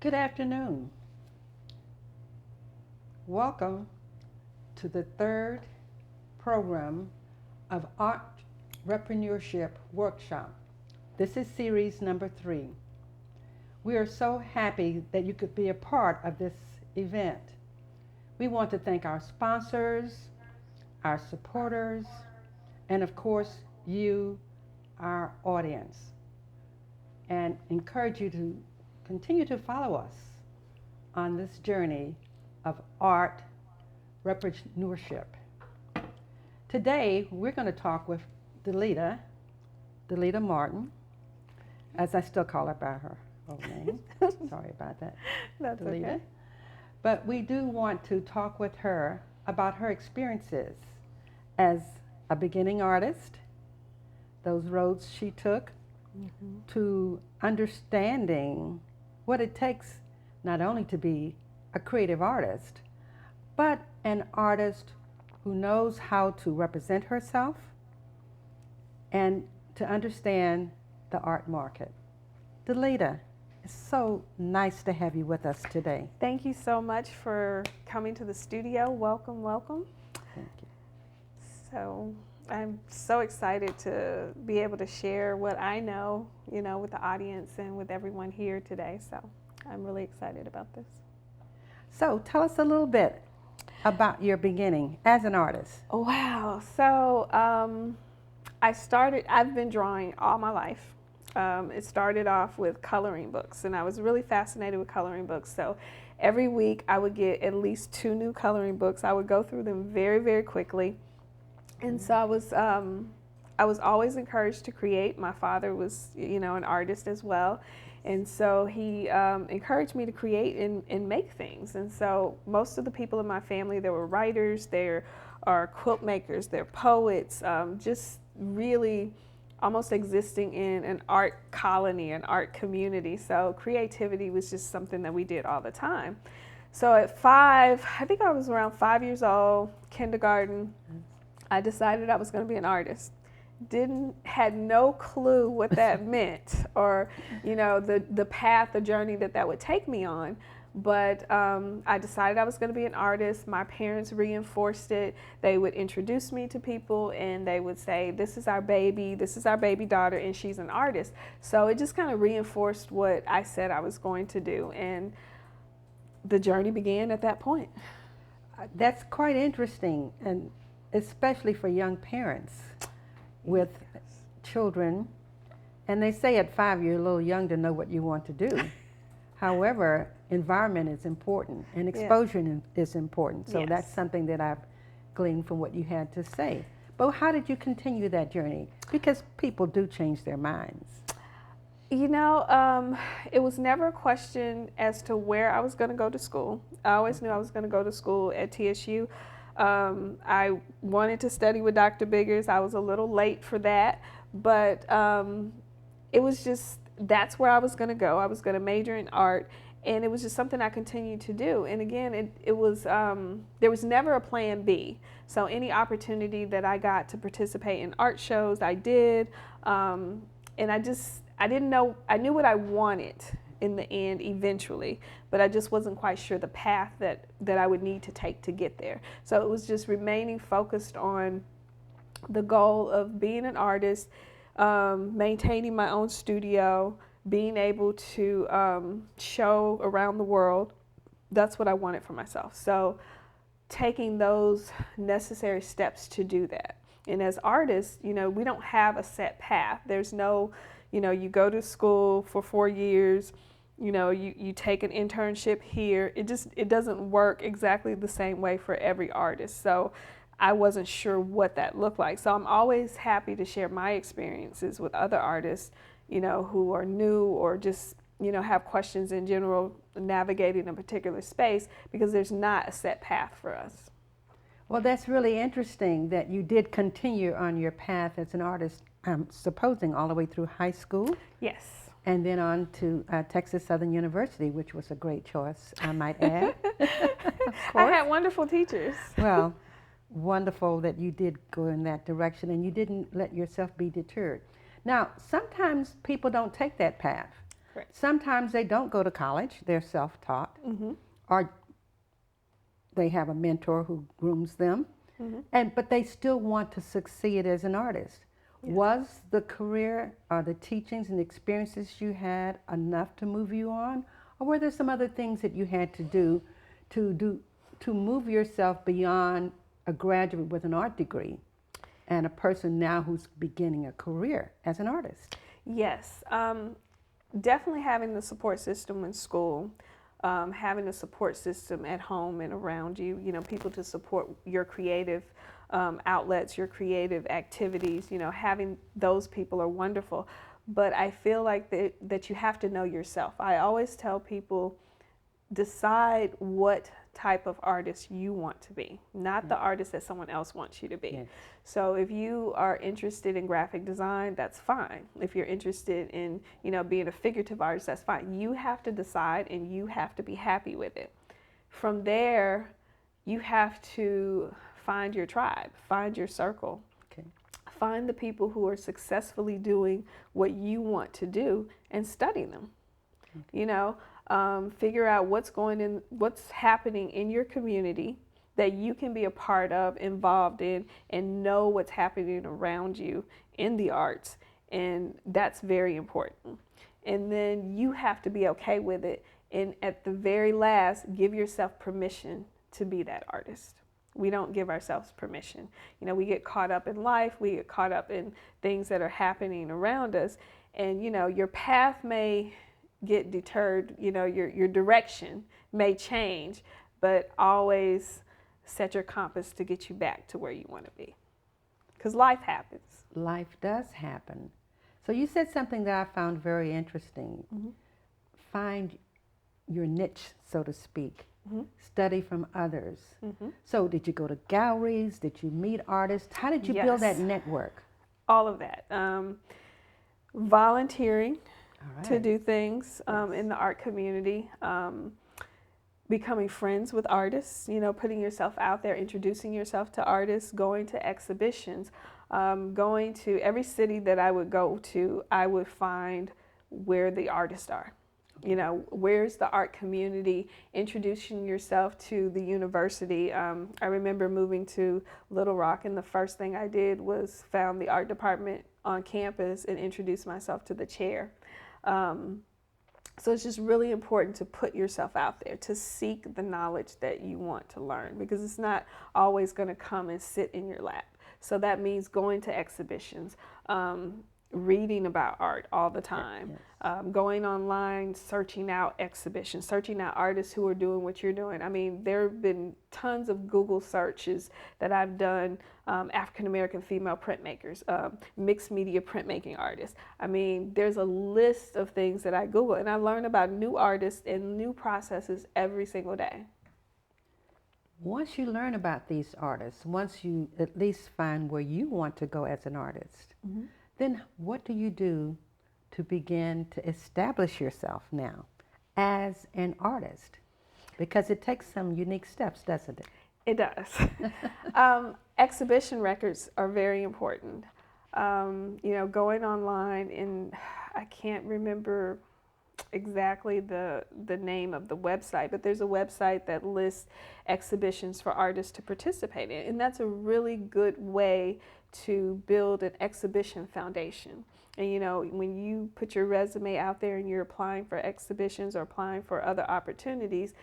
Good afternoon. Welcome to the third program of ARTrepreneurship Workshop. This is series number 3. We are so happy that you could be a part of this event. We want to thank our sponsors, our supporters, and of course you, our audience, and encourage you to continue to follow us on this journey of ARTrepreneurship. Today we're going to talk with Delita Martin, as I still call her by her old name. Sorry about that. That's Delita. okay. But we do want to talk with her about her experiences as a beginning artist, those roads she took, to understanding what it takes not only to be a creative artist, but an artist who knows how to represent herself and to understand the art market. Delita, it's so nice to have you with us today. Thank you so much for coming to the studio. Welcome, welcome. Thank you. So I'm so excited to be able to share what I know, with the audience and with everyone here today. So I'm really excited about this. So tell us a little bit about your beginning as an artist. Wow. So I've been drawing all my life. It started off with coloring books, and I was really fascinated with coloring books. So every week I would get at least 2 new coloring books. I would go through them very, very quickly. And so I was always encouraged to create. My father was, an artist as well. And so he encouraged me to create and make things. And so most of the people in my family, there were writers, there are quilt makers, they're poets, just really almost existing in an art colony, an art community. So creativity was just something that we did all the time. So at 5, I think I was around 5 years old, kindergarten, I decided I was going to be an artist. Had no clue what that meant, or the path, the journey that would take me on. But I decided I was going to be an artist. My parents reinforced it. They would introduce me to people and they would say, this is our baby daughter, and she's an artist. So it just kind of reinforced what I said I was going to do, and the journey began at that point. That's quite interesting, and especially for young parents with children. And they say at 5 you're a little young to know what you want to do. However, environment is important and exposure is important. So that's something that I've gleaned from what you had to say. But how did you continue that journey? Because people do change their minds. It was never a question as to where I was going to go to school. I always knew I was going to go to school at TSU. I wanted to study with Dr. Biggers. I was a little late for that, but it was just, that's where I was going to go. I was going to major in art, and it was just something I continued to do. And again, it was there was never a plan B. So any opportunity that I got to participate in art shows, I did. And I didn't know, I knew what I wanted in the end eventually, but I just wasn't quite sure the path that I would need to take to get there. So it was just remaining focused on the goal of being an artist, maintaining my own studio, being able to show around the world. That's what I wanted for myself. So taking those necessary steps to do that. And as artists, we don't have a set path. There's no, you go to school for 4 years, you take an internship here. It doesn't work exactly the same way for every artist. So I wasn't sure what that looked like. So I'm always happy to share my experiences with other artists, who are new or just, have questions in general navigating a particular space, because there's not a set path for us. Well, that's really interesting that you did continue on your path as an artist, I'm supposing all the way through high school. Yes. And then on to Texas Southern University, which was a great choice, I might add. I had wonderful teachers. Well, wonderful that you did go in that direction and you didn't let yourself be deterred. Now, sometimes people don't take that path. Correct. Sometimes they don't go to college, they're self-taught, or they have a mentor who grooms them, but they still want to succeed as an artist. Yes. Was the career or the teachings and experiences you had enough to move you on? Or were there some other things that you had to do to move yourself beyond a graduate with an art degree and a person now who's beginning a career as an artist? Yes, definitely having the support system in school, having a support system at home and around you, people to support your creative outlets, your creative activities, having those people are wonderful. But I feel like that you have to know yourself. I always tell people, decide what type of artist you want to be, not the artist that someone else wants you to be. Yes. So if you are interested in graphic design, that's fine. If you're interested in, being a figurative artist, that's fine. You have to decide and you have to be happy with it. From there, you have to find your tribe, find your circle. Okay. Find the people who are successfully doing what you want to do and study them. Okay. Figure out what's happening in your community that you can be a part of, involved in, and know what's happening around you in the arts. And that's very important. And then you have to be okay with it. And at the very last, give yourself permission to be that artist. We don't give ourselves permission. We get caught up in life. We get caught up in things that are happening around us. And, your path may get deterred, your direction may change, but always set your compass to get you back to where you want to be. Because life happens. Life does happen. So you said something that I found very interesting. Find your niche, so to speak. Study from others. So did you go to galleries? Did you meet artists? How did you build that network? All of that. Volunteering. Right. To do things in the art community, becoming friends with artists, putting yourself out there, introducing yourself to artists, going to exhibitions, going to every city that I would go to, I would find where the artists are. Where's the art community, introducing yourself to the university. I remember moving to Little Rock, and the first thing I did was found the art department on campus and introduced myself to the chair. So it's just really important to put yourself out there, to seek the knowledge that you want to learn, because it's not always going to come and sit in your lap. So that means going to exhibitions, reading about art all the time, going online, searching out exhibitions, searching out artists who are doing what you're doing. I mean, there have been tons of Google searches that I've done, African American female printmakers, mixed media printmaking artists. I mean, there's a list of things that I Google, and I learn about new artists and new processes every single day. Once you learn about these artists, once you at least find where you want to go as an artist, then what do you do to begin to establish yourself now as an artist? Because it takes some unique steps, doesn't it? It does. Exhibition records are very important. Going online, and I can't remember exactly the name of the website, but there's a website that lists exhibitions for artists to participate in, and that's a really good way to build an exhibition foundation. And when you put your resume out there and you're applying for exhibitions or applying for other opportunities,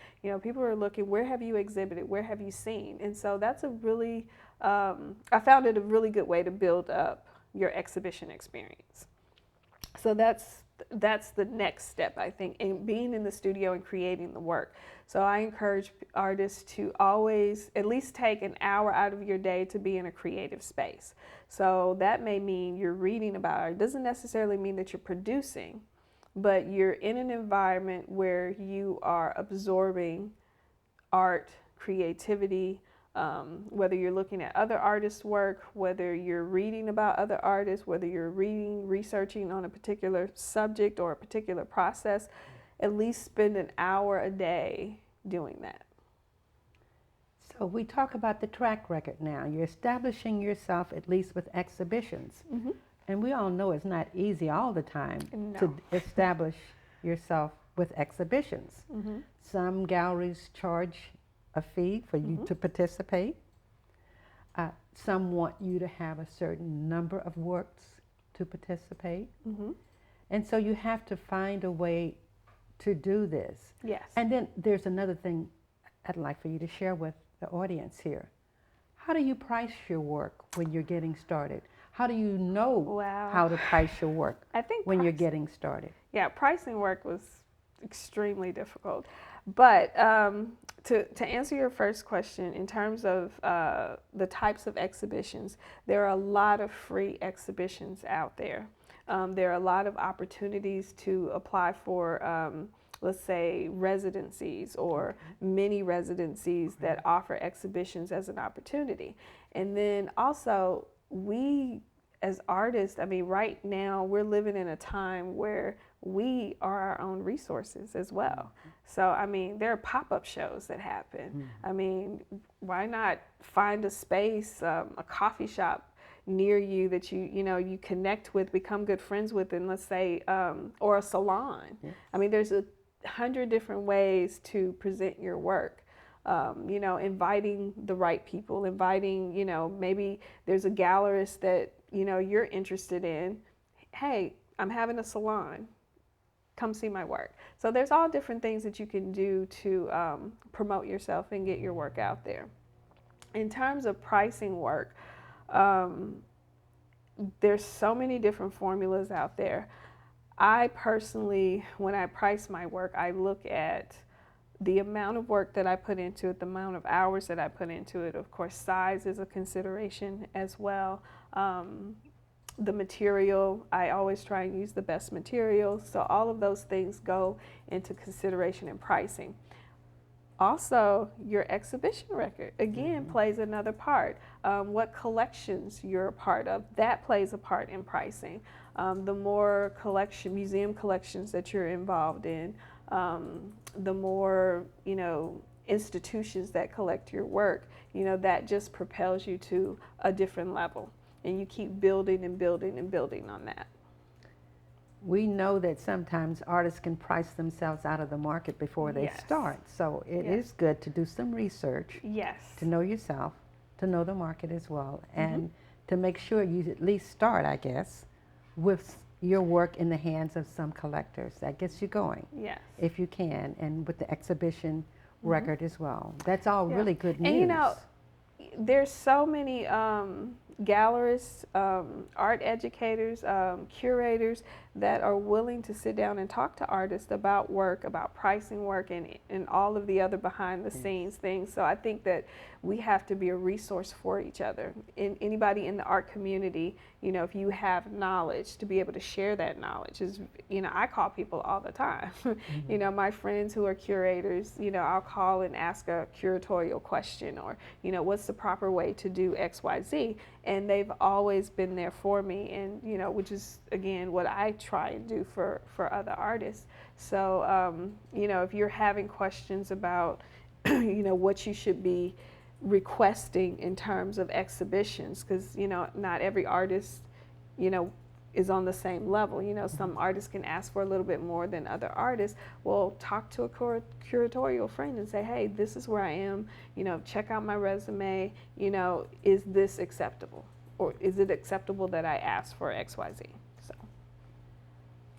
people are looking, where have you exhibited, where have you seen? And so that's a really, I found it a really good way to build up your exhibition experience. So that's the next step, I think, in being in the studio and creating the work. So I encourage artists to always at least take an hour out of your day to be in a creative space. So that may mean you're reading about art. It doesn't necessarily mean that you're producing, but you're in an environment where you are absorbing art, creativity, whether you're looking at other artists' work, whether you're reading about other artists, whether you're researching on a particular subject or a particular process, at least spend an hour a day doing that. So we talk about the track record now. You're establishing yourself at least with exhibitions. And we all know it's not easy all the time to establish yourself with exhibitions. Some galleries charge a fee for you to participate. Some want you to have a certain number of works to participate. And so you have to find a way to do this. Yes. And then there's another thing I'd like for you to share with the audience here. How do you price your work when you're getting started? How do you know how to price your work when you're getting started? Yeah, pricing work was extremely difficult. But to answer your first question, in terms of the types of exhibitions, there are a lot of free exhibitions out there. There are a lot of opportunities to apply for, let's say, residencies or mini residencies that offer exhibitions as an opportunity. And then also, we as artists, I mean, right now we're living in a time where we are our own resources as well. So, I mean, there are pop-up shows that happen. I mean, why not find a space, a coffee shop near you that you connect with, become good friends with, and let's say, or a salon. I mean, there's 100 different ways to present your work. Inviting the right people, inviting, maybe there's a gallerist that, you're interested in. Hey, I'm having a salon. Come see my work. So there's all different things that you can do to promote yourself and get your work out there. In terms of pricing work, there's so many different formulas out there. I personally, when I price my work, I look at the amount of work that I put into it, the amount of hours that I put into it. Of course, size is a consideration as well. The material, I always try and use the best material. So all of those things go into consideration in pricing. Also, your exhibition record, again, plays another part. What collections you're a part of, that plays a part in pricing. The more museum collections that you're involved in, the more, institutions that collect your work, that just propels you to a different level. And you keep building and building and building on that. We know that sometimes artists can price themselves out of the market before they start. So it is good to do some research. Yes. To know yourself, to know the market as well, and to make sure you at least start, I guess, with your work in the hands of some collectors. That gets you going. Yes. If you can, and with the exhibition record as well. That's all really good news. And there's so many gallerists, art educators, curators that are willing to sit down and talk to artists about work, about pricing work, and all of the other behind the scenes things. So I think that we have to be a resource for each other. Anybody in the art community, if you have knowledge, to be able to share that knowledge is, I call people all the time. My friends who are curators, I'll call and ask a curatorial question, or, what's the proper way to do X, Y, Z? And they've always been there for me, and which is again what I try and do for other artists. So if you're having questions about what you should be requesting in terms of exhibitions, because not every artist is on the same level. Some artists can ask for a little bit more than other artists. Well, talk to a curatorial friend and say, hey, this is where I am, check out my resume, is this acceptable? Or is it acceptable that I ask for X, Y, Z? So.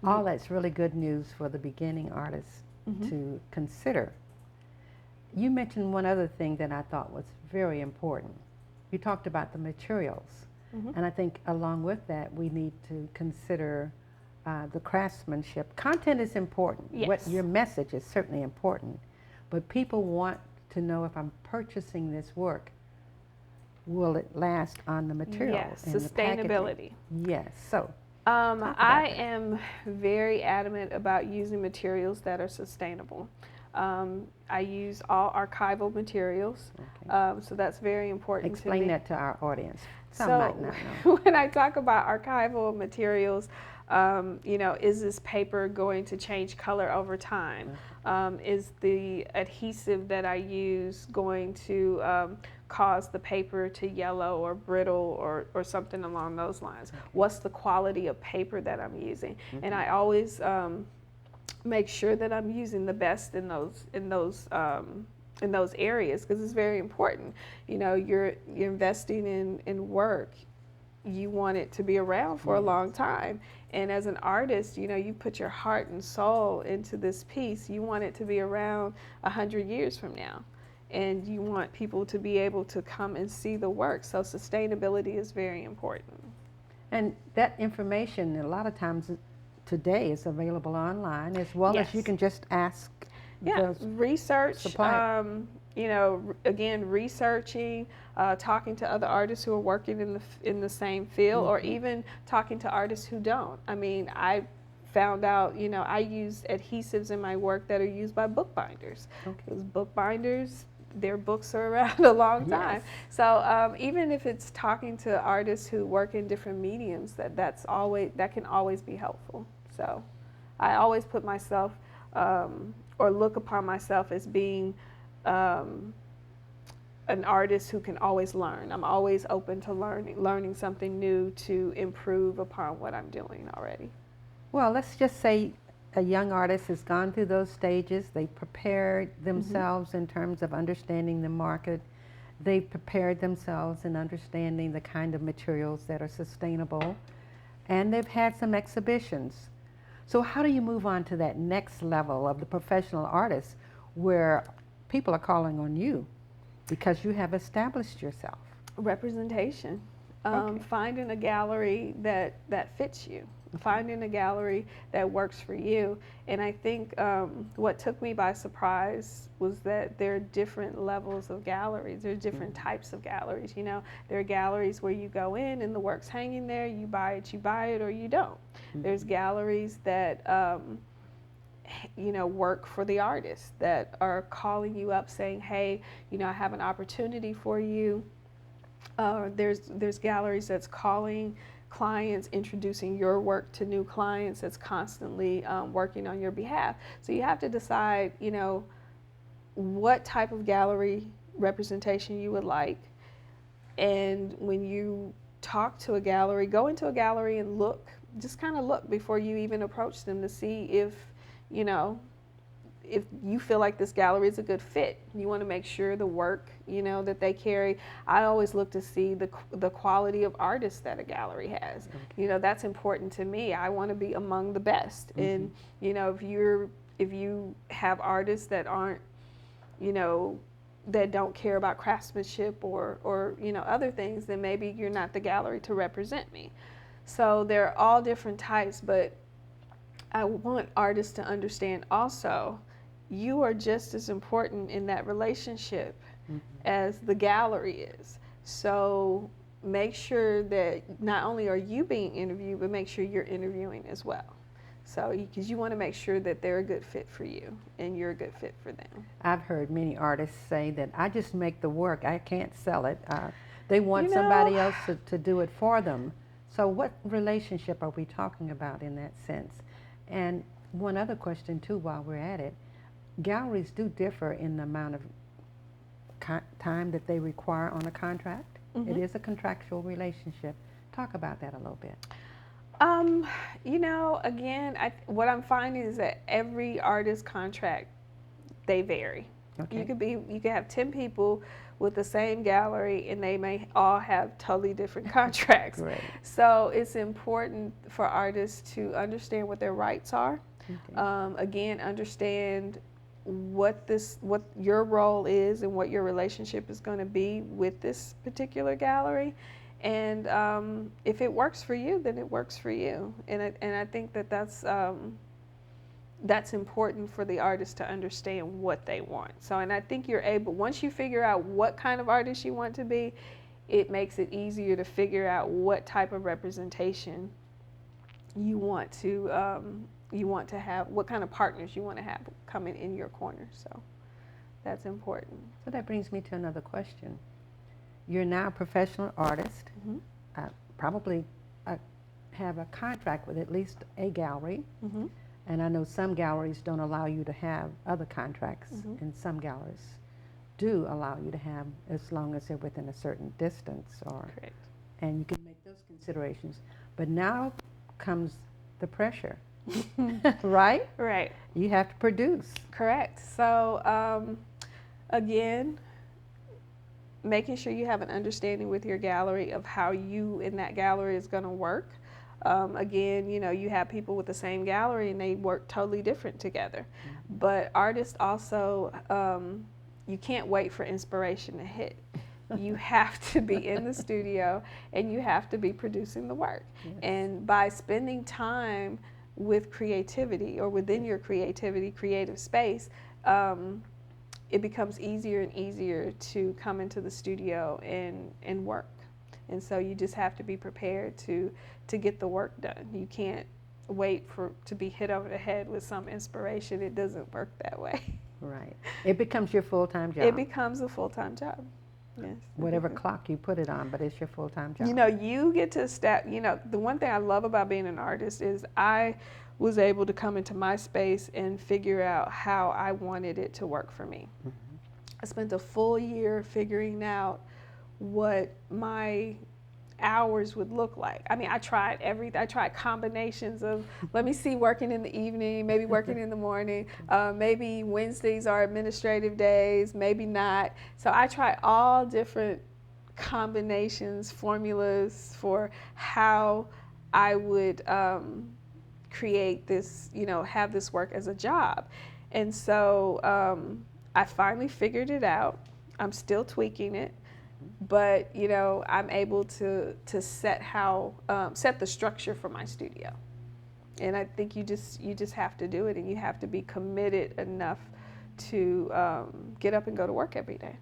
All that's really good news for the beginning artists to consider. You mentioned one other thing that I thought was very important. You talked about the materials. And I think along with that, we need to consider the craftsmanship. Content is important. Yes. What your message is certainly important. But people want to know, if I'm purchasing this work, will it last on the materials? Yes, and sustainability. Yes, so. I am very adamant about using materials that are sustainable. I use all archival materials, so that's very important to me. Explain that to our audience. Some so might not know. When I talk about archival materials, is this paper going to change color over time? Is the adhesive that I use going to cause the paper to yellow or brittle or something along those lines? What's the quality of paper that I'm using? And I always make sure that I'm using the best in those areas, because it's very important. You know, you're investing in work. You want it to be around for a long time. And as an artist, you know, you put your heart and soul into this piece. You want it to be around 100 years from now. And you want people to be able to come and see the work. So sustainability is very important. And that information, a lot of times today, is available online, as well as you can just ask. Yeah, research, you know, again, researching, talking to other artists who are working in the same field, or even talking to artists who don't. I mean, I found out, you know, I use adhesives in my work that are used by bookbinders. Because bookbinders, their books are around a long time. So even if it's talking to artists who work in different mediums, that can always be helpful. So I always put myself or look upon myself as being an artist who can always learn. I'm always open to learning something new to improve upon what I'm doing already. Well, let's just say a young artist has gone through those stages. They prepared themselves in terms of understanding the market. They've prepared themselves in understanding the kind of materials that are sustainable. And they've had some exhibitions. So how do you move on to that next level of the professional artist, where people are calling on you because you have established yourself? Representation. Finding a gallery that fits you. Finding a gallery that works for you. And I think what took me by surprise was that there are different levels of galleries. There are different types of galleries. You know, there are galleries where you go in and the work's hanging there, you buy it or you don't. There's galleries that you know, work for the artist, that are calling you up saying, hey, you know, I have an opportunity for you. There's galleries that's calling clients, introducing your work to new clients, that's constantly working on your behalf. So you have to decide, you know, what type of gallery representation you would like. And when you talk to a gallery, go into a gallery and look, just kind of look before you even approach them to see if, you know, if you feel like this gallery is a good fit. You want to make sure the work, you know, that they carry. I always look to see the quality of artists that a gallery has. You know, that's important to me. I want to be among the best. And you know, if you have artists that aren't, you know, that don't care about craftsmanship or you know, other things, then maybe you're not the gallery to represent me. So they're all different types, but I want artists to understand also, you are just as important in that relationship as the gallery is. So make sure that not only are you being interviewed, but make sure you're interviewing as well. So, because you want to make sure that they're a good fit for you and you're a good fit for them. I've heard many artists say that I just make the work, I can't sell it. They want somebody else to do it for them. So what relationship are we talking about in that sense? And one other question too, while we're at it, galleries do differ in the amount of time that they require on a contract. It is a contractual relationship. Talk about that a little bit. You know, again, what I'm finding is that every artist contract, they vary. You could have 10 people with the same gallery and they may all have totally different contracts. So it's important for artists to understand what their rights are. Again, understand what your role is and what your relationship is going to be with this particular gallery. And if it works for you, then it works for you. And I think that that's important for the artist to understand what they want. So, and I think you're able, once you figure out what kind of artist you want to be, it makes it easier to figure out what type of representation you want to have, what kind of partners you want to have coming in your corner. So that's important. So that brings me to another question. You're now a professional artist, probably have a contract with at least a gallery. And I know some galleries don't allow you to have other contracts, and some galleries do allow you to have, as long as they're within a certain distance, and you can make those considerations. But now comes the pressure Right? Right. You have to produce. Correct. So again, making sure you have an understanding with your gallery of how you in that gallery is going to work. Again, you know, you have people with the same gallery and they work totally different together. But artists also, you can't wait for inspiration to hit. You have to be in the studio and you have to be producing the work. Yes. And by spending time with creativity or within your creativity, creative space, it becomes easier and easier to come into the studio and work. And so you just have to be prepared to get the work done. You can't wait to be hit over the head with some inspiration. It doesn't work that way. Right. It becomes your full-time job. It becomes a full-time job. Yes. Whatever clock you put it on, but it's your full-time job. You know, you get to step, you know, the one thing I love about being an artist is I was able to come into my space and figure out how I wanted it to work for me. Mm-hmm. I spent a full year figuring out what my hours would look like. I mean, I tried combinations of, let me see, working in the evening, maybe working in the morning, maybe Wednesdays are administrative days, maybe not. So I tried all different combinations, formulas for how I would create this, you know, have this work as a job. And so I finally figured it out. I'm still tweaking it. But you know, I'm able to set set the structure for my studio, and I think you just have to do it, and you have to be committed enough to get up and go to work every day.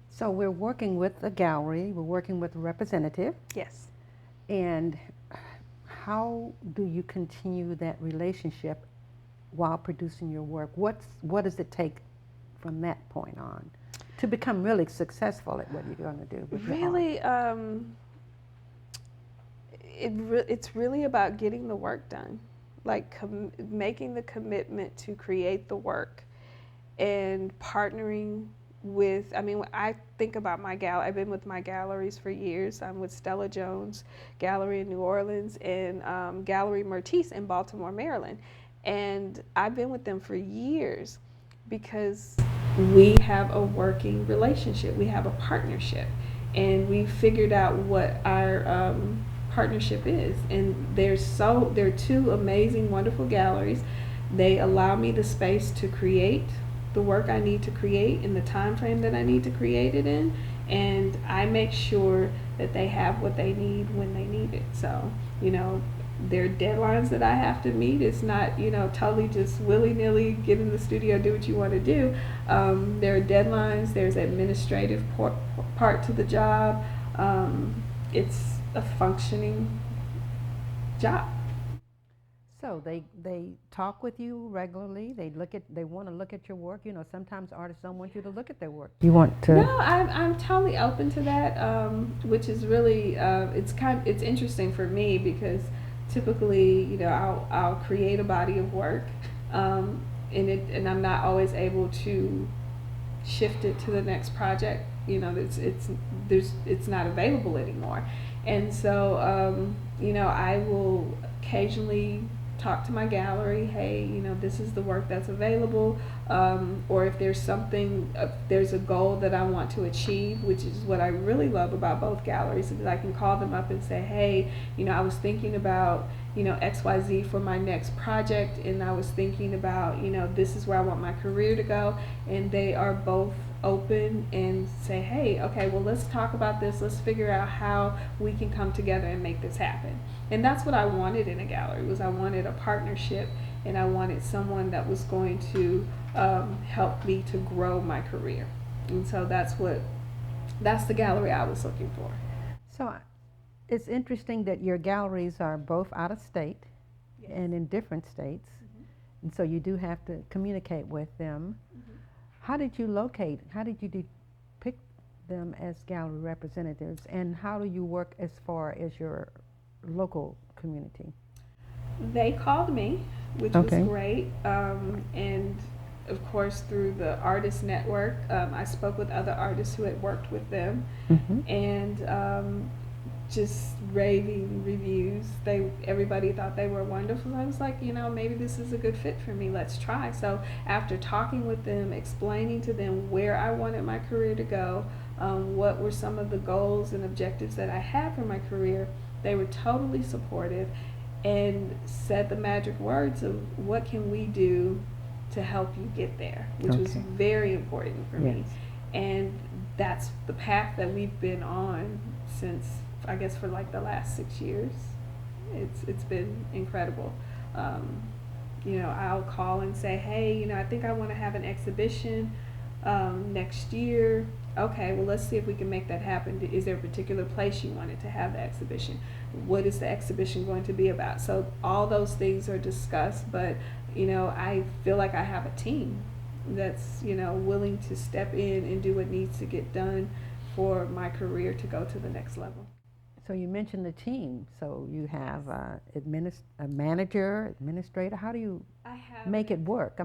So we're working with a gallery. We're working with a representative. Yes. And how do you continue that relationship while producing your work? What does it take from that point on to become really successful at what you're going to do? Really, it's really about getting the work done, like making the commitment to create the work and partnering with, I mean, I think about my gallery. I've been with my galleries for years. I'm with Stella Jones Gallery in New Orleans and Gallery Mertice in Baltimore, Maryland. And I've been with them for years because we have a working relationship. We have a partnership, and we figured out what our partnership is. And they're two amazing, wonderful galleries. They allow me the space to create the work I need to create in the time frame that I need to create it in, and I make sure that they have what they need when they need it. So, you know, there are deadlines that I have to meet. It's not, you know, totally just willy-nilly get in the studio, do what you want to do. There are deadlines. There's administrative part to the job. It's a functioning job. So they talk with you regularly. They want to look at your work. You know, sometimes artists don't want you to look at their work. You want to? No, I'm totally open to that, which is really it's interesting for me because typically, you know, I'll create a body of work, and I'm not always able to shift it to the next project. You know, it's not available anymore, and so you know, I will occasionally talk to my gallery, hey, you know, this is the work that's available, or if there's something, there's a goal that I want to achieve, which is what I really love about both galleries, is I can call them up and say, hey, you know, I was thinking about, you know, XYZ for my next project, and I was thinking about, you know, this is where I want my career to go, and they are both open and say, hey, okay, well, let's talk about this, let's figure out how we can come together and make this happen. And that's what I wanted in a gallery, was I wanted a partnership, and I wanted someone that was going to help me to grow my career. And so that's the gallery I was looking for. So it's interesting that your galleries are both out of state. Yes. And in different states. Mm-hmm. And so you do have to communicate with them. Mm-hmm. How did you depict them as gallery representatives, and how do you work as far as your local community? They called me, which was great, and of course through the artist network, I spoke with other artists who had worked with them, mm-hmm. and just raving reviews. Everybody thought they were wonderful. I was like, maybe this is a good fit for me. Let's try. So after talking with them, explaining to them where I wanted my career to go, what were some of the goals and objectives that I had for my career, they were totally supportive and said the magic words of what can we do to help you get there, which was very important for me. And that's the path that we've been on since, I guess, for like the last 6 years. It's been incredible. I'll call and say, hey, I think I want to have an exhibition next year. Okay, well, let's see if we can make that happen. Is there a particular place you wanted to have the exhibition? What is the exhibition going to be about? So all those things are discussed, but I feel like I have a team that's willing to step in and do what needs to get done for my career to go to the next level. So you mentioned the team. So you have a manager, administrator. How do you make it work?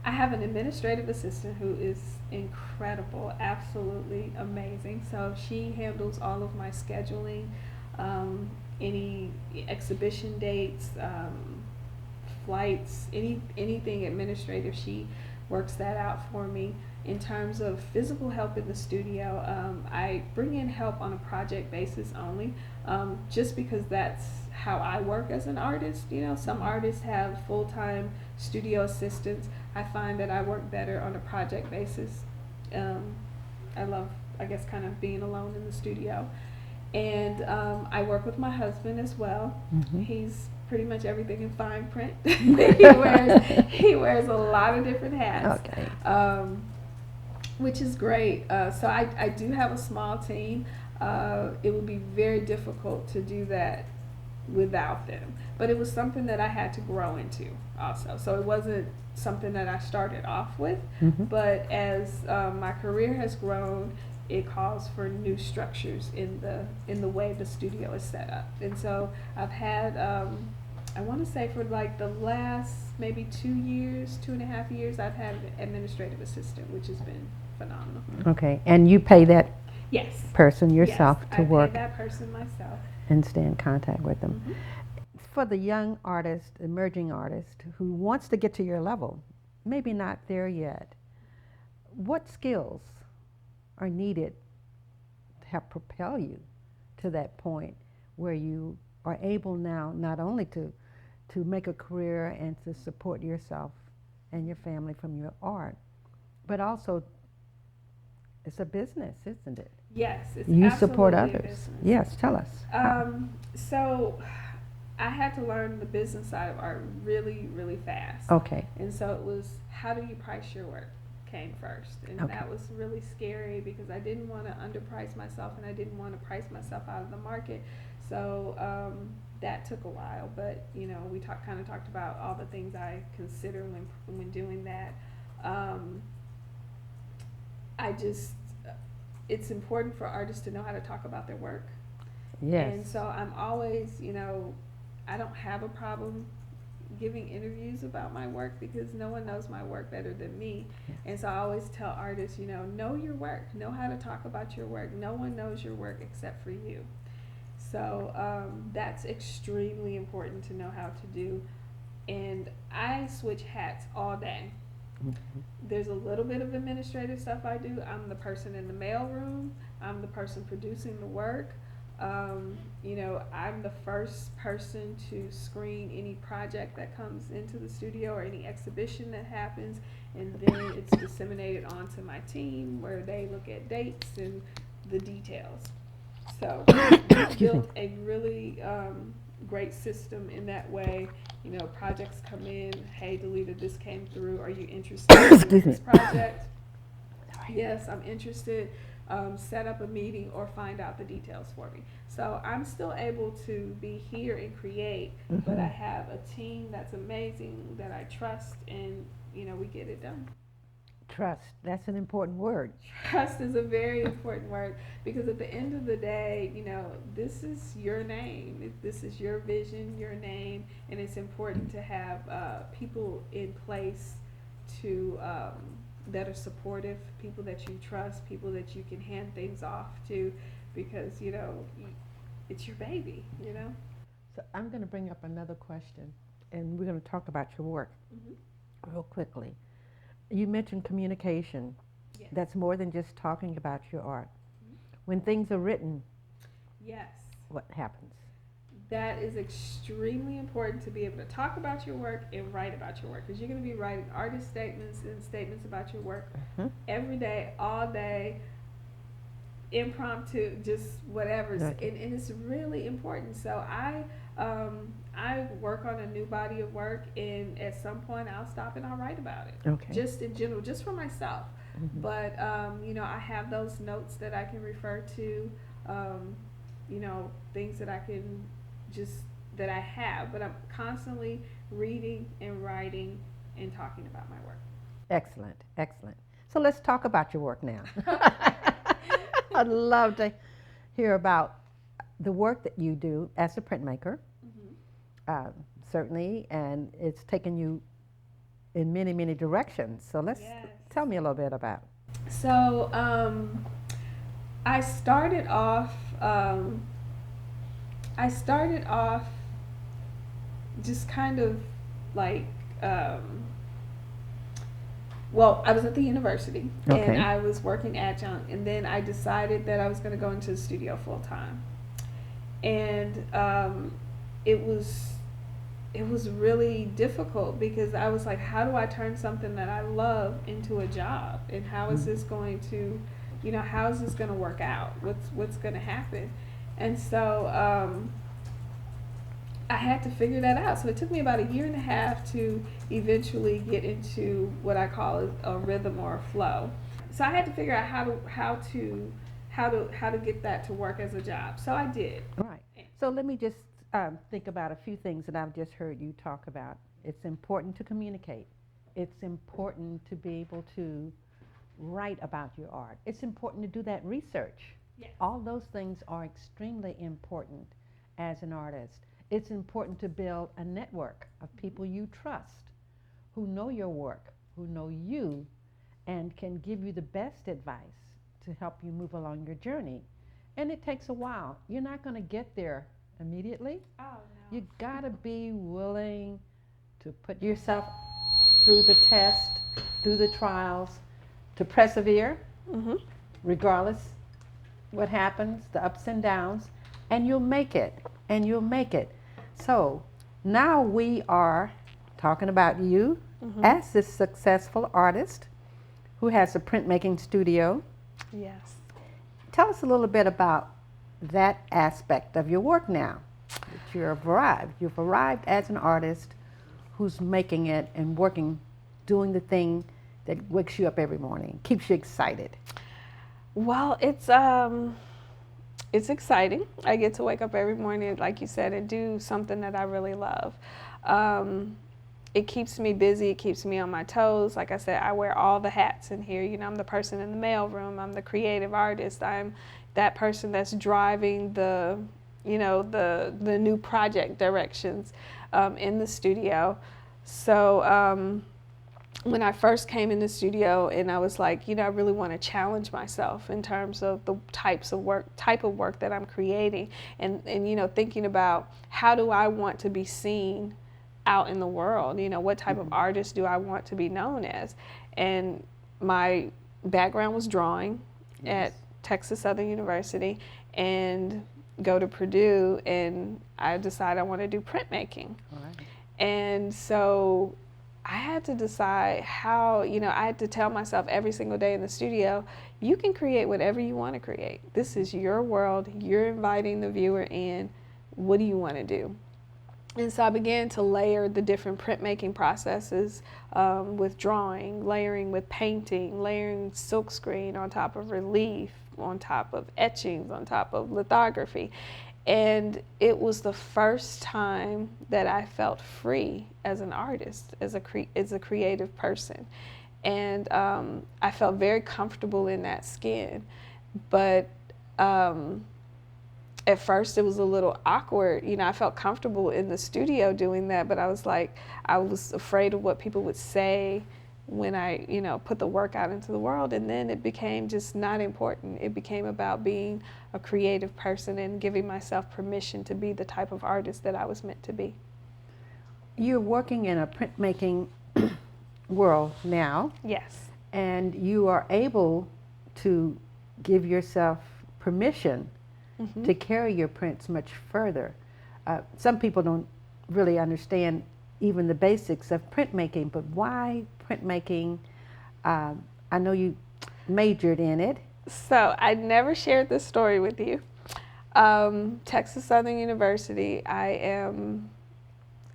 I have an administrative assistant who is incredible, absolutely amazing. So she handles all of my scheduling, any exhibition dates, flights, anything administrative. She works that out for me. In terms of physical help in the studio, I bring in help on a project basis only, just because that's how I work as an artist. Some artists have full-time studio assistants. I find that I work better on a project basis. I love, I guess, kind of being alone in the studio. And I work with my husband as well. Mm-hmm. He's pretty much everything in fine print. he wears a lot of different hats. Okay. Which is great. So I do have a small team. It would be very difficult to do that without them. But it was something that I had to grow into also. So it wasn't something that I started off with, mm-hmm. but as my career has grown, it calls for new structures in the way the studio is set up. And so I've had, I want to say for like the last maybe 2.5 years, I've had an administrative assistant, which has been phenomenal. Okay, and you pay that yes. person yourself yes, to work? I pay that person myself. And stay in contact with them. Mm-hmm. For the young artist, emerging artist, who wants to get to your level, maybe not there yet, what skills are needed to help propel you to that point where you are able now not only to make a career and to support yourself and your family from your art, but also it's a business, isn't it? Yes, it's you absolutely support a others. business. Yes, tell us. So I had to learn the business side of art really, really fast. Okay. And so it was, how do you price your work came first. And okay. That was really scary because I didn't want to underprice myself and I didn't want to price myself out of the market. So that took a while, but we kind of talked about all the things I consider when doing that. It's important for artists to know how to talk about their work. Yes. And so I'm always, I don't have a problem giving interviews about my work because no one knows my work better than me. Yes. And so I always tell artists, know your work, know how to talk about your work. No one knows your work except for you. So that's extremely important to know how to do. And I switch hats all day. Mm-hmm. There's a little bit of administrative stuff I do. I'm the person in the mailroom. I'm the person producing the work. I'm the first person to screen any project that comes into the studio or any exhibition that happens, and then it's disseminated onto my team where they look at dates and the details. So we built a really great system in that way. Projects come in, hey Delita, this came through, are you interested in this project? Yes, I'm interested. Set up a meeting or find out the details for me. So I'm still able to be here and create, mm-hmm. but I have a team that's amazing that I trust, and we get it done. Trust, that's an important word. Trust is a very important word because at the end of the day, this is your name. This is your vision, your name, and it's important to have people in place to that are supportive, people that you trust, people that you can hand things off to, because it's your baby, you know. So I'm going to bring up another question, and we're going to talk about your work real quickly. You mentioned communication. Yes. That's more than just talking about your art. When things are written, Yes. what happens? That is extremely important to be able to talk about your work and write about your work, because you're going to be writing artist statements and statements about your work every day, all day, impromptu, just whatever. Okay. And it's really important. So I work on a new body of work, and at some point I'll stop and I'll write about it. Okay. Just in general, just for myself. But you know, I have those notes that I can refer to, you know, things that I can that I have, but I'm constantly reading and writing and talking about my work. Excellent, excellent. So let's talk about your work now. I'd love to hear about the work that you do as a printmaker, certainly, and it's taken you in many, many directions. So let's tell me a little bit about it. So I started off just kind of like, well, I was at the university and I was working adjunct, and then I decided that I was going to go into the studio full time. And it was really difficult, because I was like, how do I turn something that I love into a job? And how is this going to, you know, how is this going to work out? What's going to happen? And so I had to figure that out. So it took me about 1.5 years to eventually get into what I call a rhythm or a flow. So I had to figure out how to get that to work as a job. So I did. All right. So let me just think about a few things that I've just heard you talk about. It's important to communicate. It's important to be able to write about your art. It's important to do that research. Yes. All those things are extremely important as an artist. It's important to build a network of people you trust, who know your work, who know you, and can give you the best advice to help you move along your journey. And it takes a while. You're not going to get there immediately. Oh, no. You got to be willing to put yourself through the test, through the trials, to persevere, regardless what happens, the ups and downs, and you'll make it, and you'll make it. So now we are talking about you as this successful artist who has a printmaking studio. Yes. Tell us a little bit about that aspect of your work now. That you've arrived as an artist who's making it and working, doing the thing that wakes you up every morning, keeps you excited. Well, it's exciting. I get to wake up every morning, like you said, and do something that I really love. It keeps me busy. It keeps me on my toes. Like I said, I wear all the hats in here. You know, I'm the person in the mailroom. I'm the creative artist. I'm that person that's driving the new project directions in the studio. So when I first came in the studio, and I was like, you know, I really want to challenge myself in terms of the type of work that I'm creating, and you know, thinking about how do I want to be seen out in the world, you know, what type of artist do I want to be known as? And my background was drawing at Texas Southern University, and go to Purdue, and I decided I want to do printmaking. And so I had to decide how, you know, I had to tell myself every single day in the studio, you can create whatever you want to create. This is your world. You're inviting the viewer in. What do you want to do? And so I began to layer the different printmaking processes with drawing, layering with painting, layering silkscreen on top of relief, on top of etchings, on top of lithography. And it was the first time that I felt free as an artist, as a creative person. And I felt very comfortable in that skin. But at first it was a little awkward. You know, I felt comfortable in the studio doing that, but I was like, I was afraid of what people would say when I, put the work out into the world. And then it became just not important. It became about being a creative person and giving myself permission to be the type of artist that I was meant to be. You're working in a printmaking world now. Yes. And you are able to give yourself permission to carry your prints much further. Some people don't really understand even the basics of printmaking, but why printmaking? I know you majored in it. So I never shared this story with you. Texas Southern University, I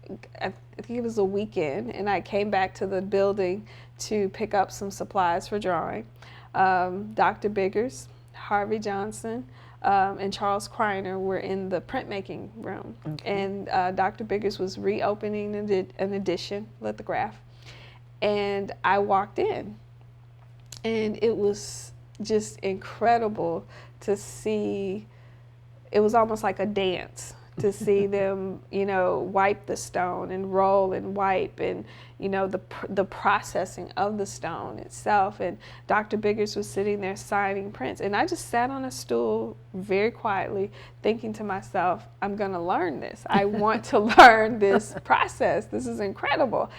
think it was a weekend, and I came back to the building to pick up some supplies for drawing. Dr. Biggers, Harvey Johnson, and Charles Kreiner were in the printmaking room. Okay. And Dr. Biggers was reopening an edition, lithograph. And I walked in, and it was just incredible to see. It was almost like a dance to see them, wipe the stone and roll and wipe, and the processing of the stone itself. And Dr. Biggers was sitting there signing prints, and I just sat on a stool very quietly, thinking to myself, I'm going to learn this. I want to learn this process. This is incredible.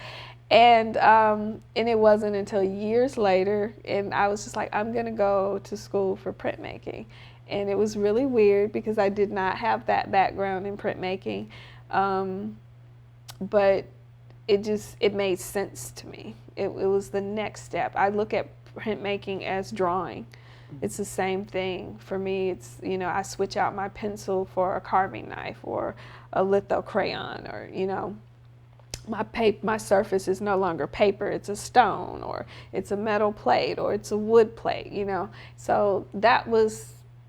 And it wasn't until years later, and I was just like, I'm going to go to school for printmaking. And it was really weird because I did not have that background in printmaking, but it made sense to me. It was the next step. I look at printmaking as drawing. It's the same thing for me. It's, I switch out my pencil for a carving knife or a litho crayon, or my surface is no longer paper, it's a stone, or it's a metal plate, or it's a wood plate, So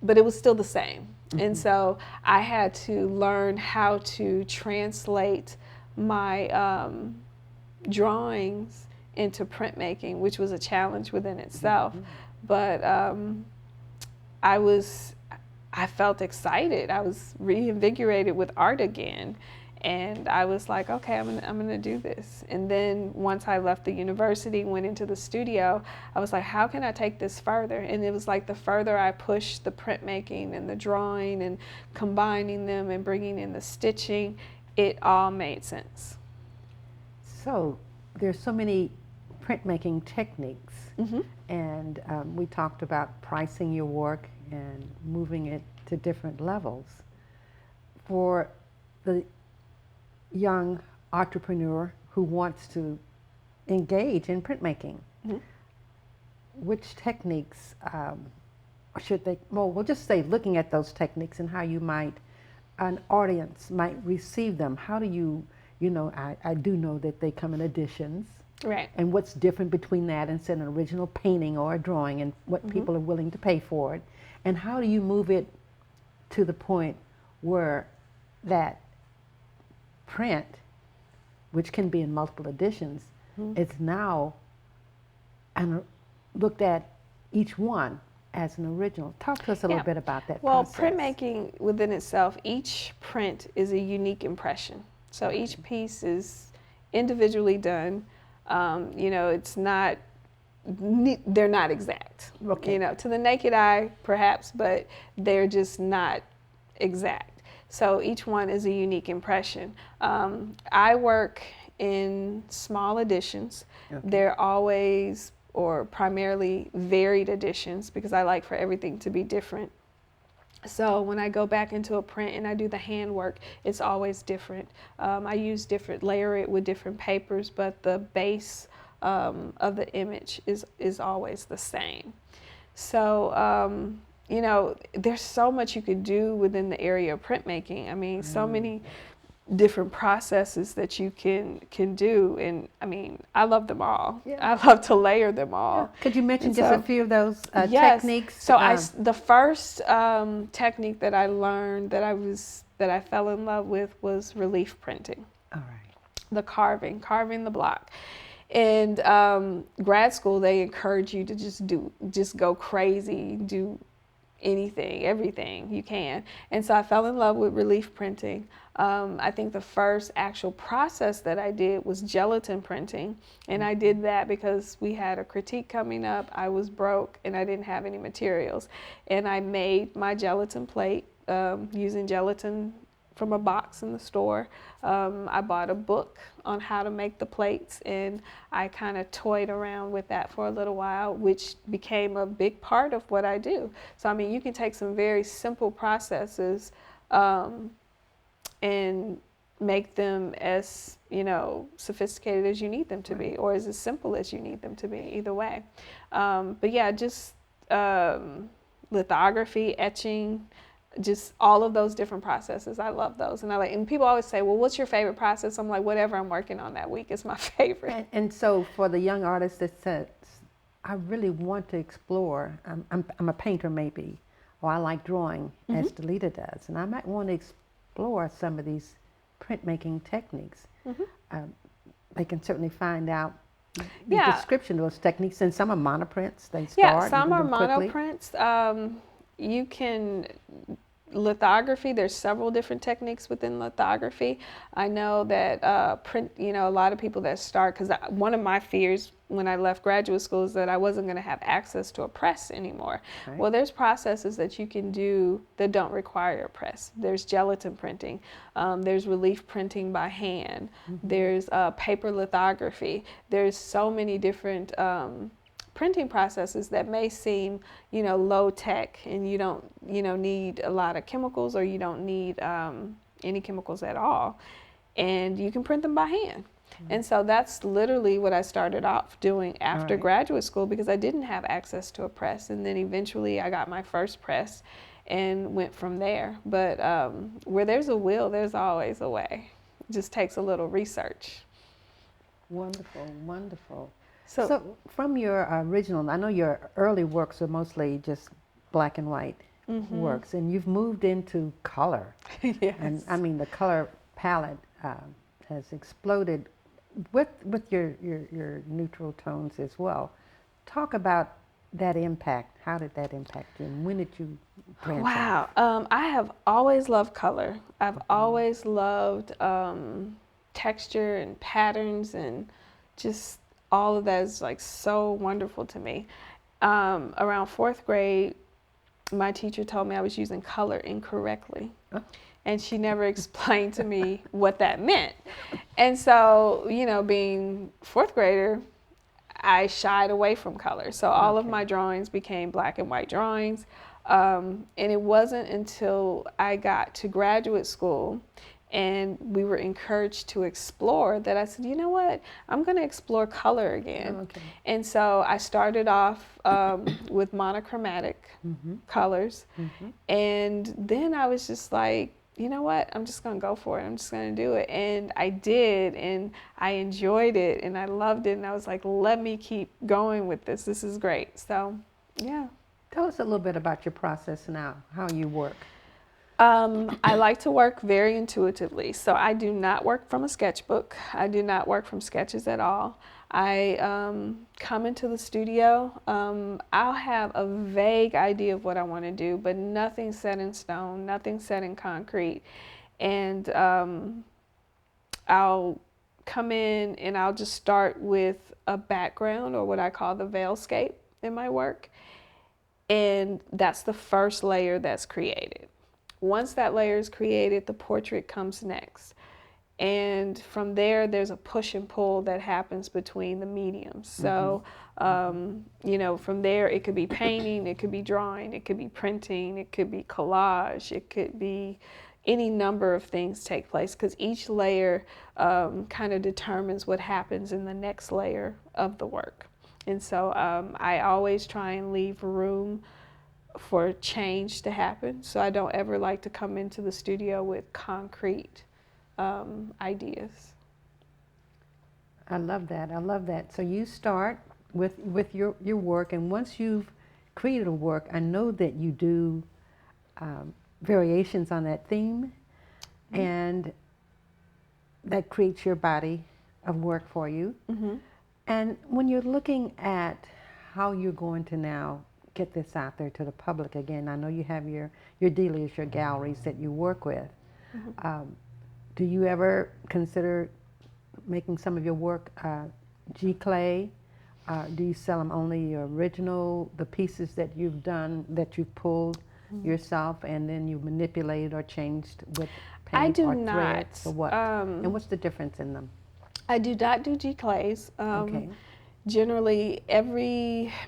but it was still the same. Mm-hmm. And so I had to learn how to translate my drawings into printmaking, which was a challenge within itself. Mm-hmm. But I felt excited. I was reinvigorated with art again. And I was like, okay, I'm gonna do this. And then once I left the university, went into the studio, I was like, how can I take this further? And it was like the further I pushed the printmaking and the drawing and combining them and bringing in the stitching, it all made sense. So there's so many printmaking techniques, mm-hmm. and we talked about pricing your work and moving it to different levels. For the young entrepreneur who wants to engage in printmaking, mm-hmm. which techniques should they, we'll just say looking at those techniques and how an audience might receive them. How do you, I do know that they come in editions. Right. And what's different between that and say an original painting or a drawing, and what mm-hmm. people are willing to pay for it. And how do you move it to the point where that print, which can be in multiple editions, mm-hmm. is now looked at each one as an original. Talk to us a little bit about that process. Printmaking within itself, each print is a unique impression. So each piece is individually done. It's not, they're not exact. Okay. To the naked eye, perhaps, but they're just not exact. So each one is a unique impression. I work in small editions. Okay. They're always, or primarily, varied editions because I like for everything to be different. So when I go back into a print and I do the handwork, it's always different. I layer it with different papers, but the base of the image is always the same. So, there's so much you could do within the area of printmaking. I mean, so many different processes that you can do, and I mean, I love them all. Yeah. I love to layer them all. Yeah. Could you mention just a few of those techniques? So the first technique that I learned that I fell in love with was relief printing. All right. The carving the block. And grad school, they encourage you to just go crazy, do anything, everything you can. And so I fell in love with relief printing. I think the first actual process that I did was gelatin printing. And I did that because we had a critique coming up. I was broke and I didn't have any materials. And I made my gelatin plate using gelatin from a box in the store. I bought a book on how to make the plates, and I kind of toyed around with that for a little while, which became a big part of what I do. So I mean, you can take some very simple processes and make them as, you know, sophisticated as you need them to be, or as simple as you need them to be, either way. But yeah, just lithography, etching, just all of those different processes. I love those. And and people always say, well, what's your favorite process? I'm like, whatever I'm working on that week is my favorite. And so for the young artist that says, I really want to explore, I'm a painter maybe, or I like drawing, as Delita does, and I might want to explore some of these printmaking techniques. They can certainly find out the description of those techniques, and some are monoprints. They start. Yeah, some are monoprints. You can lithography. There's several different techniques within lithography. I know that print. You know, a lot of people that start, because one of my fears when I left graduate school is that I wasn't going to have access to a press anymore. Right. Well, there's processes that you can do that don't require a press. There's gelatin printing. There's relief printing by hand. There's paper lithography. There's so many different printing processes that may seem, you know, low tech, and you don't, you know, need a lot of chemicals, or you don't need any chemicals at all, and you can print them by hand. And so that's literally what I started off doing after graduate school, because I didn't have access to a press, and then eventually I got my first press and went from there. But where there's a will, there's always a way. It just takes a little research. Wonderful, wonderful. So from your original, I know your early works are mostly just black and white works, and you've moved into color. Yes. And I mean, the color palette has exploded with your neutral tones as well. Talk about that impact. How did that impact you, and when did you branch out? Wow. I have always loved color. I've always loved texture and patterns, and just all of that is like so wonderful to me. Around fourth grade, my teacher told me I was using color incorrectly. And she never explained to me what that meant. And so, you know, being fourth grader, I shied away from color. So all of my drawings became black and white drawings. And it wasn't until I got to graduate school and we were encouraged to explore that I said, you know what, I'm going to explore color again. And so I started off with monochromatic colors. And then I was just like, you know what, I'm just going to go for it. I'm just going to do it. And I did, and I enjoyed it, and I loved it. And I was like, let me keep going with this. This is great. So, yeah. Tell us a little bit about your process now, how you work. I like to work very intuitively. So I do not work from a sketchbook. I do not work from sketches at all. I come into the studio. I'll have a vague idea of what I want to do, but nothing set in stone, nothing set in concrete. And I'll come in and I'll just start with a background, or what I call the veilscape in my work. And that's the first layer that's created. Once that layer is created, the portrait comes next. And from there, there's a push and pull that happens between the mediums. So, you know, from there, it could be painting, it could be drawing, it could be printing, it could be collage, it could be any number of things take place, because each layer kind of determines what happens in the next layer of the work. And so I always try and leave room for change to happen. So I don't ever like to come into the studio with concrete ideas. I love that. I love that. So you start with your work, and once you've created a work, I know that you do variations on that theme, and that creates your body of work for you. And when you're looking at how you're going to now get this out there to the public again? I know you have your dealers, your galleries that you work with. Do you ever consider making some of your work G-clay? Do you sell them only your original, the pieces that you've done, that you've pulled yourself, and then you manipulated or changed with paint I do or not. threads, or what? And what's the difference in them? I do not do G-clays. Okay. Generally,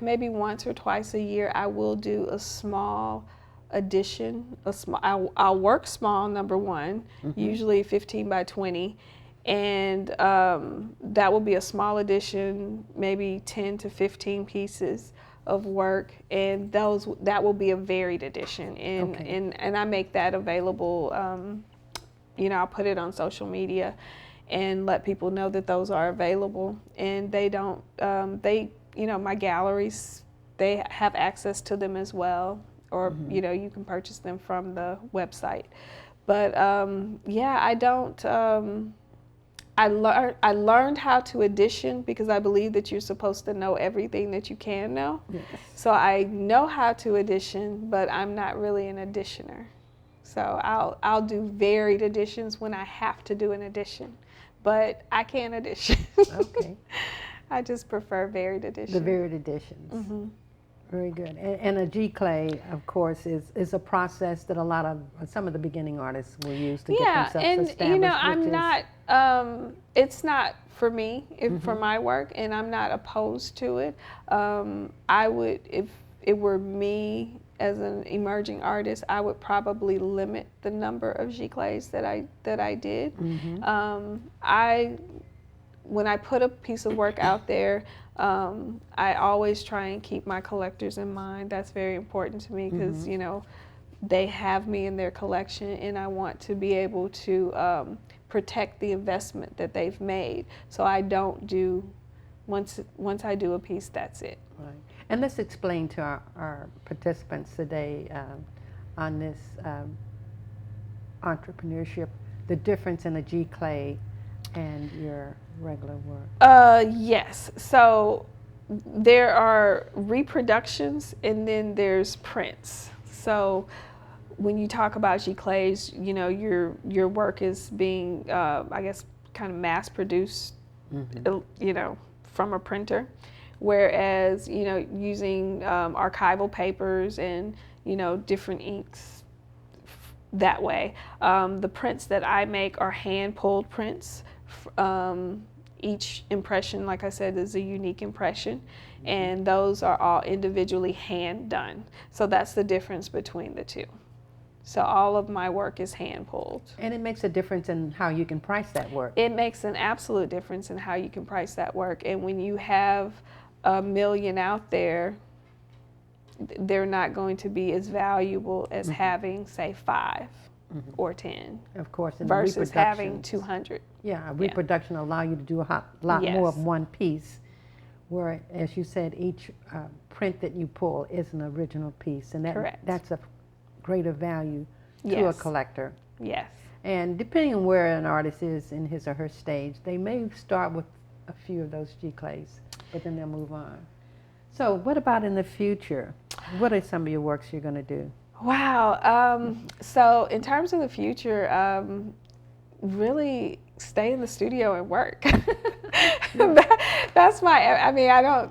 maybe once or twice a year, I will do a small addition. I'll work small, number one, usually 15 by 20. And that will be a small edition, maybe 10 to 15 pieces of work, and that will be a varied edition. And I make that available. I'll put it on social media and let people know that those are available. And they don't, my galleries, they have access to them as well, or you can purchase them from the website. But I don't. I learned how to edition because I believe that you're supposed to know everything that you can know. Yes. So I know how to edition, but I'm not really an editioner. So I'll do varied editions when I have to do an edition, but I can't edition. Okay. I just prefer varied editions. The varied editions. Very good. And a G-clay, of course, is a process that some of the beginning artists will use to get themselves established. I'm not. It's not for me, for my work, and I'm not opposed to it. I would, if it were me as an emerging artist, I would probably limit the number of G-clays that I did. When I put a piece of work out there, I always try and keep my collectors in mind. That's very important to me because, they have me in their collection, and I want to be able to protect the investment that they've made. So I don't do, once I do a piece, that's it. Right. And let's explain to our participants today on this entrepreneurship, the difference in a G-clay and your regular work. Yes. So there are reproductions and then there's prints. So when you talk about G-clays, your work is being, I guess, kind of mass produced, from a printer. Whereas, using archival papers and, different inks that way. The prints that I make are hand-pulled prints. Each impression, like I said, is a unique impression, and those are all individually hand done. So that's the difference between the two. So all of my work is hand pulled. And it makes a difference in how you can price that work. It makes an absolute difference in how you can price that work. And when you have 1 million out there, they're not going to be as valuable as having, say, 5 or 10. Of course, in versus having 200. Yeah, a reproduction will allow you to do a lot more of one piece, where, as you said, each print that you pull is an original piece, and that's a greater value to a collector. Yes. And depending on where an artist is in his or her stage, they may start with a few of those G-clays, but then they'll move on. So what about in the future? What are some of your works you're going to do? Wow. So in terms of the future, really stay in the studio and work. That's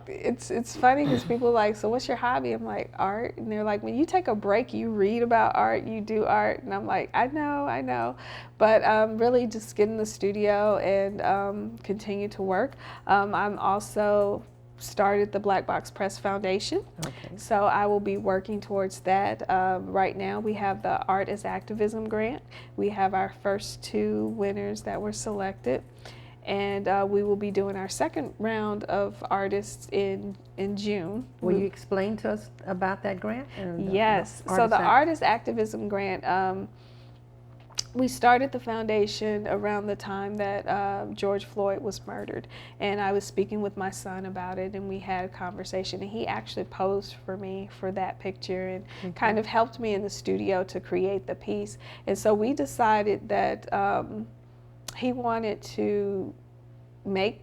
it's funny because people are like, so what's your hobby? I'm like, art. And they're like, when you take a break, you read about art, you do art. And I'm like, I know. But really just get in the studio and continue to work. I'm also started the Black Box Press Foundation. Okay. So I will be working towards that. Right now we have the Art as Activism grant. We have our first 2 winners that were selected. And we will be doing our second round of artists in June. Will you explain to us about that grant? Yes. So the Art as Activism grant, we started the foundation around the time that George Floyd was murdered, and I was speaking with my son about it, and we had a conversation, and he actually posed for me for that picture and kind of helped me in the studio to create the piece. And so we decided that he wanted to make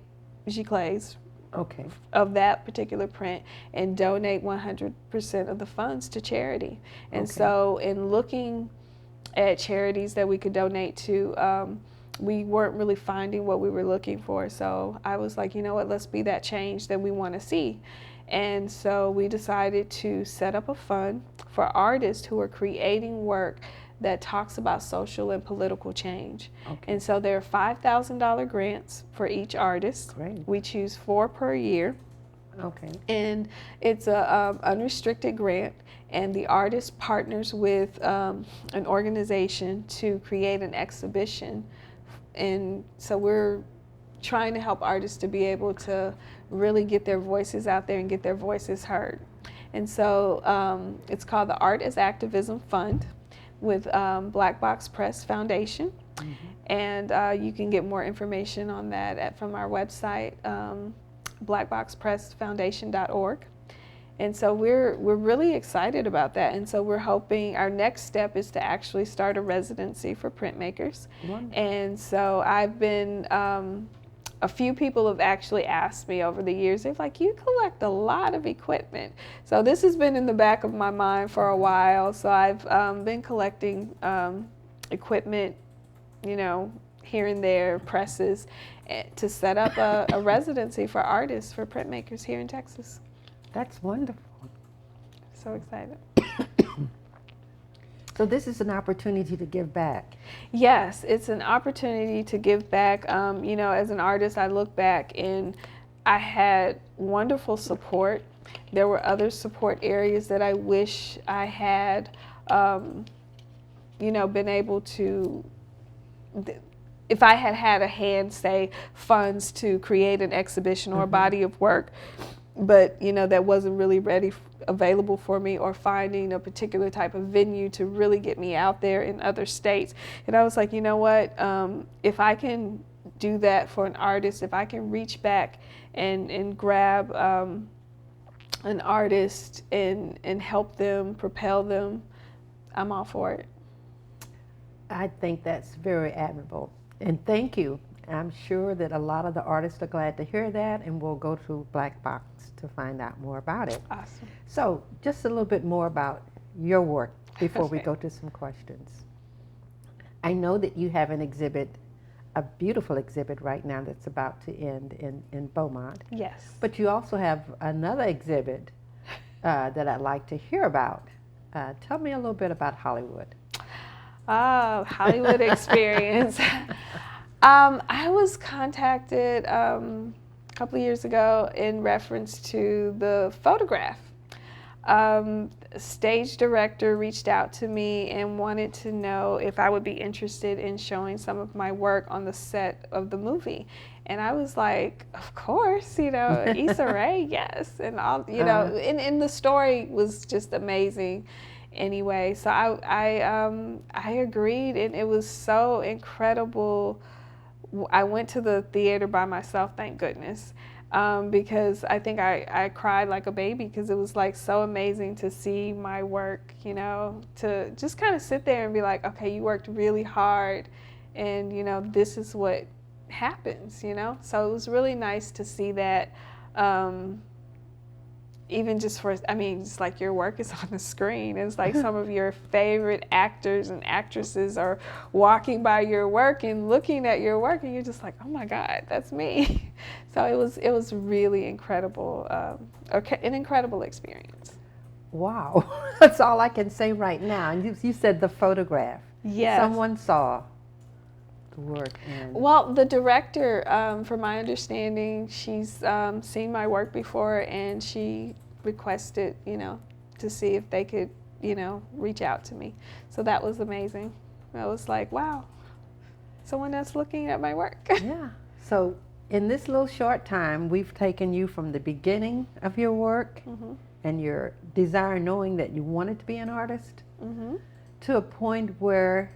giclées Okay. of that particular print and donate 100% of the funds to charity. And Okay. so in looking at charities that we could donate to, we weren't really finding what we were looking for. So I was like, you know what, let's be that change that we want to see. And so we decided to set up a fund for artists who are creating work that talks about social and political change. Okay. And so there are $5,000 grants for each artist. Great. We choose 4 per year. Okay. And it's a unrestricted grant, and the artist partners with an organization to create an exhibition. And so we're trying to help artists to be able to really get their voices out there and get their voices heard. And so it's called the Art as Activism Fund with Black Box Press Foundation. Mm-hmm. And you can get more information on that from our website, blackboxpressfoundation.org. And so we're really excited about that. And so we're hoping our next step is to actually start a residency for printmakers. Wonderful. And so I've been, a few people have actually asked me over the years, they're like, you collect a lot of equipment. So this has been in the back of my mind for a while. So I've been collecting equipment, here and there, presses, to set up a residency for artists, for printmakers here in Texas. That's wonderful. So excited. So this is an opportunity to give back. Yes, it's an opportunity to give back. As an artist, I look back and I had wonderful support. There were other support areas that I wish I had, been able to, if I had had a hand, say, funds to create an exhibition or a body of work, but that wasn't really available for me, or finding a particular type of venue to really get me out there in other states. And I was like, you know what, if I can do that for an artist, if I can reach back and grab an artist and help them, propel them, I'm all for it. I think that's very admirable. And thank you. I'm sure that a lot of the artists are glad to hear that, and we'll go to Black Box to find out more about it. Awesome. So just a little bit more about your work before we Okay. go to some questions. I know that you have an exhibit, a beautiful exhibit right now that's about to end in Beaumont. Yes. But you also have another exhibit that I'd like to hear about. Tell me a little bit about Hollywood. Oh, Hollywood experience. I was contacted a couple of years ago in reference to the photograph. Stage director reached out to me and wanted to know if I would be interested in showing some of my work on the set of the movie. And I was like, of course, Issa Rae, yes. And all, and the story was just amazing. Anyway, so I agreed, and it was so incredible. I went to the theater by myself, thank goodness, because I think I cried like a baby, because it was like so amazing to see my work, to just kind of sit there and be like, okay, you worked really hard, and this is what happens, So it was really nice to see that. Even just just like your work is on the screen. It's like some of your favorite actors and actresses are walking by your work and looking at your work, and you're just like, oh my God, that's me. So it was really incredible, an incredible experience. Wow, that's all I can say right now. And you said the photograph. Yes. Someone saw the work. And Well, the director, from my understanding, she's seen my work before, and she requested, to see if they could, reach out to me. So that was amazing. I was like, wow, someone that's looking at my work. yeah. So in this little short time, we've taken you from the beginning of your work and your desire, knowing that you wanted to be an artist, to a point where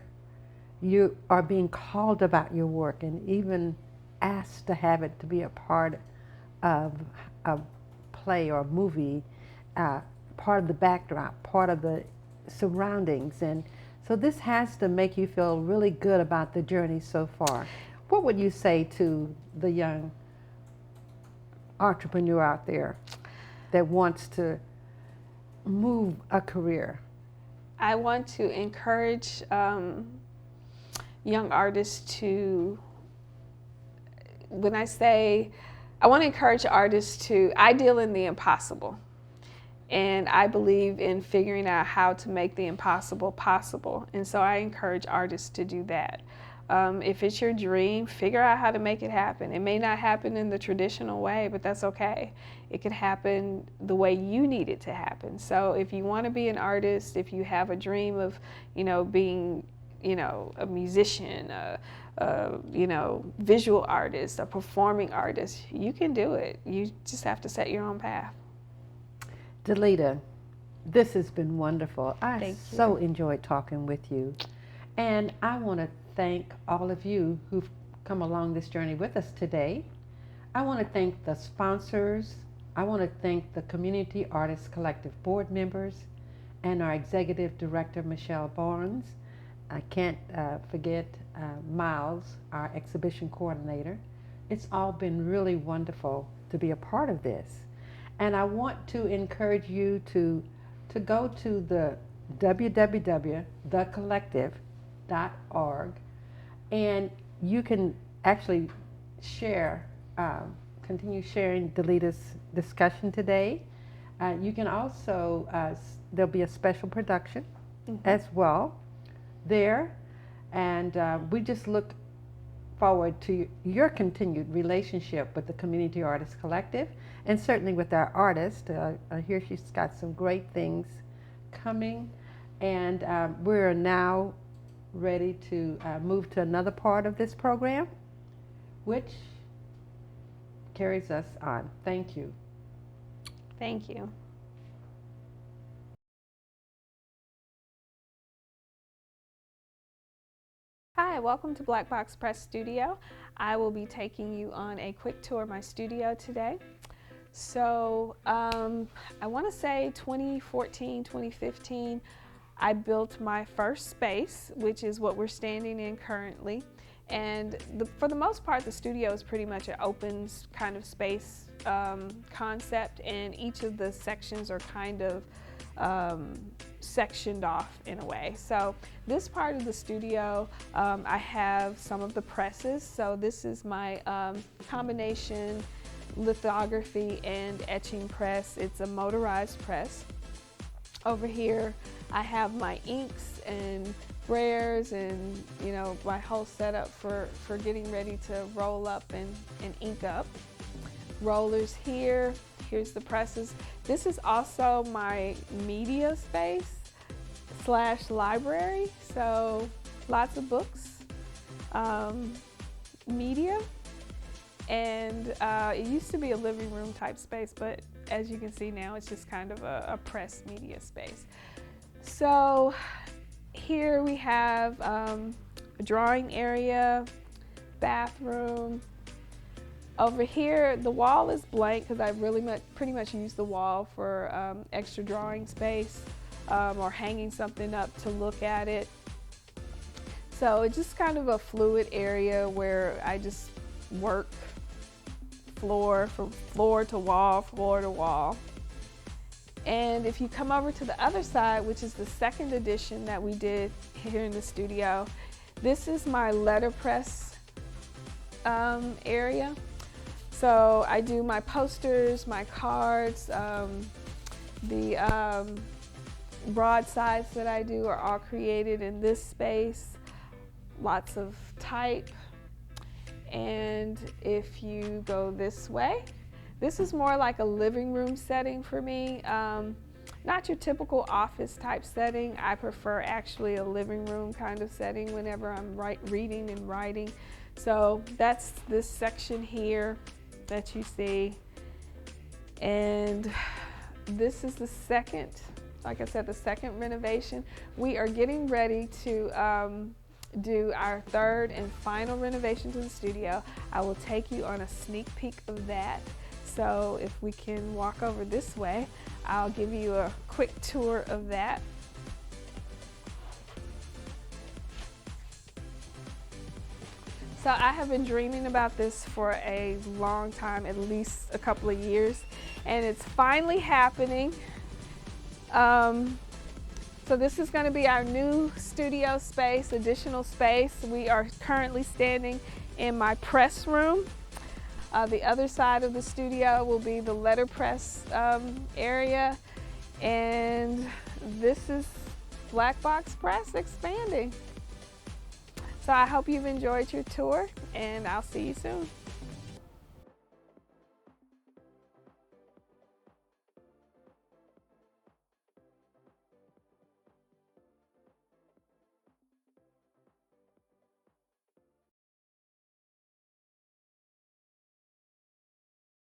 you are being called about your work and even asked to have it to be a part of a play or a movie, part of the backdrop, part of the surroundings. And so this has to make you feel really good about the journey so far. What would you say to the young entrepreneur out there that wants to move a career? I want to encourage young artists to, when I say, I want to encourage artists to, I deal in the impossible. And I believe in figuring out how to make the impossible possible. And so I encourage artists to do that. If it's your dream, figure out how to make it happen. It may not happen in the traditional way, but that's okay. It could happen the way you need it to happen. So if you want to be an artist, if you have a dream of, being, a musician, visual artist, a performing artist, you can do it. You just have to set your own path. Delita, this has been wonderful. Thank I you. so enjoyed talking with you. And I want to thank all of you who've come along this journey with us today. I want to thank the sponsors. I want to thank the Community Artists Collective board members and our executive director, Michelle Barnes. I can't forget Miles, our exhibition coordinator. It's all been really wonderful to be a part of this. And I want to encourage you to go to the www.thecollective.org, and you can actually share, continue sharing Delita's discussion today. You can also, there'll be a special production as well there, and we just look forward to your continued relationship with the Community Artists Collective, and certainly with our artist. I hear she's got some great things coming, and we're now ready to move to another part of this program, which carries us on. Thank you. Thank you. Hi, welcome to Black Box Press Studio. I will be taking you on a quick tour of my studio today. So I want to say 2014, 2015, I built my first space, which is what we're standing in currently. And for the most part, the studio is pretty much an open kind of space concept, and each of the sections are kind of sectioned off in a way. So this part of the studio, I have some of the presses. So this is my combination lithography and etching press. It's a motorized press. Over here I have my inks and sprayers and my whole setup for getting ready to roll up and ink up. Rollers here. Here's the presses. This is also my media space / library. So lots of books, media, and it used to be a living room type space, but as you can see now, it's just kind of a press media space. So here we have a drawing area, bathroom. Over here, the wall is blank because I pretty much use the wall for extra drawing space or hanging something up to look at it. So it's just kind of a fluid area where I just work from floor to wall, floor to wall. And if you come over to the other side, which is the second edition that we did here in the studio, this is my letterpress area. So I do my posters, my cards, the broadsides that I do are all created in this space. Lots of type. And if you go this way, this is more like a living room setting for me. Not your typical office type setting. I prefer actually a living room kind of setting whenever I'm reading and writing. So that's this section here that you see. And this is the second, like I said, the second renovation. We are getting ready to do our third and final renovation to the studio. I will take you on a sneak peek of that. So if we can walk over this way, I'll give you a quick tour of that. So I have been dreaming about this for a long time, at least a couple of years, and it's finally happening. So this is going to be our new studio space, additional space. We are currently standing in my press room. The other side of the studio will be the letterpress area, and this is Black Box Press expanding. So I hope you've enjoyed your tour, and I'll see you soon.